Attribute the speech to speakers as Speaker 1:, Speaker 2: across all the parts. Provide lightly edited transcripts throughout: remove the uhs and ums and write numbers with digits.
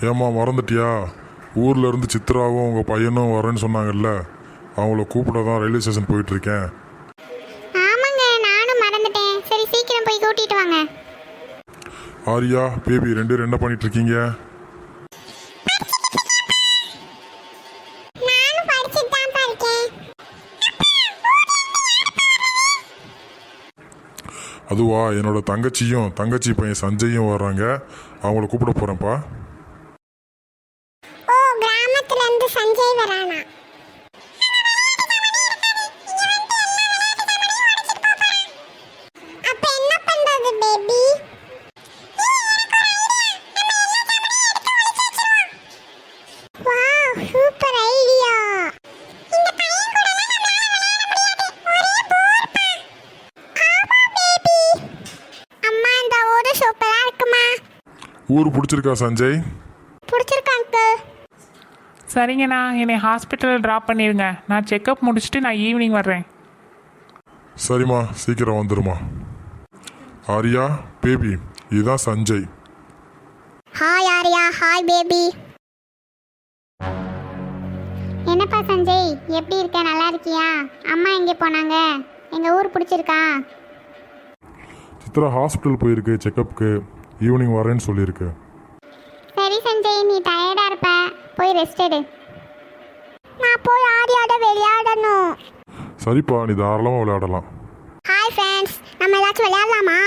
Speaker 1: ஏம்மா மறந்துட்டியா? ஊரில் இருந்து சித்ராவும் உங்கள் பையனும் வரேன்னு சொன்னாங்கல்ல, அவங்கள கூப்பிட தான் ரயில்வே ஸ்டேஷன் போயிட்டுருக்கேன்.
Speaker 2: ஆமாங்க, நானும் மறந்துட்டேன். சரி, சீக்கிரம் போய் கூட்டிட்டு வாங்க.
Speaker 1: ஆரியா, பேபி ரெண்டு பேரும் என்ன பண்ணிட்டு இருக்கீங்க?
Speaker 2: நானும் படிச்சிட்டு தான் இருக்கேன்.
Speaker 1: அதுவா, என்னோட தங்கச்சி பையன் சஞ்சயும் வர்றாங்க. அவங்கள கூப்பிட போகிறேன்ப்பா.
Speaker 2: ஓ, கிராமத்துல இருந்து சஞ்சய் வரானா? அப்ப என்ன பண்றது பேபி? Wow, super idea. இந்த பையன் கூட ஒரே போர்ப்பா. ஆமா பேபி. அம்மா, இந்த ஊரு சூப்பரா இருக்குமா?
Speaker 1: ஊர் பிடிச்சிருக்கா சஞ்சய்?
Speaker 2: பிடிச்சிருக்கு அங்கிள்.
Speaker 3: சரிங்கண்ணா, என்னை ஹாஸ்பிட்டலில் ட்ராப் பண்ணிடுங்க. நான் செக்கப் முடிச்சுட்டு நான் ஈவினிங் வர்றேன்.
Speaker 1: சரிம்மா, சீக்கிரம் வந்துடுமா. ஆரியா, பேபி இதுதான் Sanjay.
Speaker 2: Hi Arya, hi baby. என்னப்பா சஞ்சய், எப்படி இருக்க? நல்லா இருக்கியா? அம்மா எங்கே போனாங்க? எங்கள் ஊர் பிடிச்சிருக்கா?
Speaker 1: சித்ரா ஹாஸ்பிட்டல் போயிருக்கு செக்கப்புக்கு. ஈவினிங் வரேன்னு சொல்லியிருக்கு.
Speaker 2: சரி சஞ்சய், நீ டயர்டாக இருப்ப, போய் ரெஸ்ட் எடு. நான் போய் ஆரியாட விளையாடணும்.
Speaker 1: சரிப்பா, நீ தாராளமாக விளையாடலாம்.
Speaker 2: ஹாய் ஃப்ரெண்ட்ஸ், நம்ம ஏதாச்சும் விளையாடலாமா?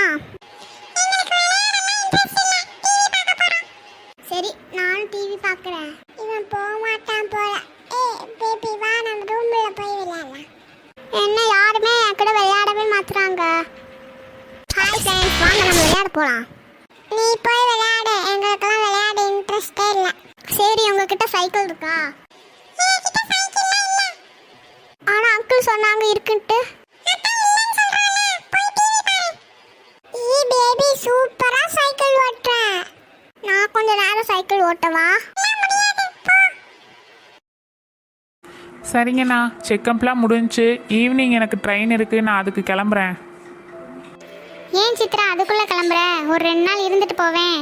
Speaker 2: சரி, நானும் டிவி பார்க்குறேன். இவன் போக மாட்டான் போல. பேபி வா, நம்ம ரூமில் போய் விளையாடலாம். என்ன யாருமே என் கூட விளையாடவே மாத்துறாங்க. ஹாய் ஃப்ரெண்ட்ஸ், வாங்க நம்ம விளையாட போகலாம். நீ போய் விளையாடு, எங்களுக்கெல்லாம் விளையாட இன்ட்ரெஸ்டே இல்லை. சரி, உங்ககிட்ட சைக்கிள் இருக்கா? ஆனால் அங்கிள் சொன்னாங்க இருக்குன்ட்டு. பேபி சூப்பரா சைக்கிள் ஓட்டுறேன். நான் கொஞ்ச நேரம் சைக்கிள் ஓட்டவா?
Speaker 3: சரிங்கண்ணா, செக்கப்லாம் முடிஞ்சு ஈவினிங் எனக்கு ட்ரெயின் இருக்குது. நான் அதுக்கு கிளம்புறேன்.
Speaker 2: ஏன் சித்ரா அதுக்குள்ள கிளம்புற? ஒரு 2 நாள் இருந்துட்டு போவேன்.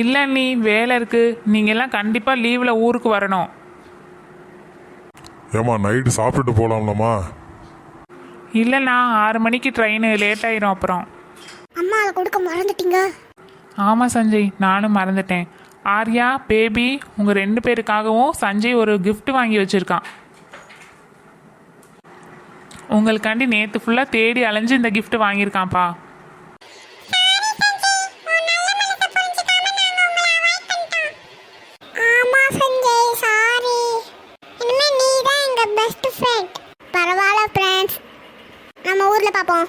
Speaker 3: இல்லை நீ, வேலை இருக்குது. நீங்கள்லாம் கண்டிப்பாக லீவில் ஊருக்கு வரணும்.
Speaker 1: ஏம்மா, நைட்டு சாப்பிட்டுட்டு போகலாம்லம்மா?
Speaker 3: இல்லைண்ணா, 6 மணிக்கு ட்ரெயின், லேட் ஆயிரும் அப்புறம்.
Speaker 2: அம்மா அதை கொடுக்க மறந்துட்டீங்க.
Speaker 3: ஆமாம் சஞ்சய், நானும் மறந்துட்டேன். ஆர்யா, பேபி உங்கள் 2 பேருக்காகவும் சஞ்சய் ஒரு gift வாங்கி வச்சுருக்கான். உங்களுக்காண்டி நேற்று ஃபுல்லாக தேடி அலைஞ்சு இந்த gift வாங்கியிருக்கான்ப்பா.
Speaker 2: ஆமா சஞ்சய், சாரி. இனிமே நீ தான் எங்க பெஸ்ட் ஃப்ரெண்ட். பரவாயில்ல ஃப்ரெண்ட்ஸ், நம்ம ஊர்ல பாப்போம்.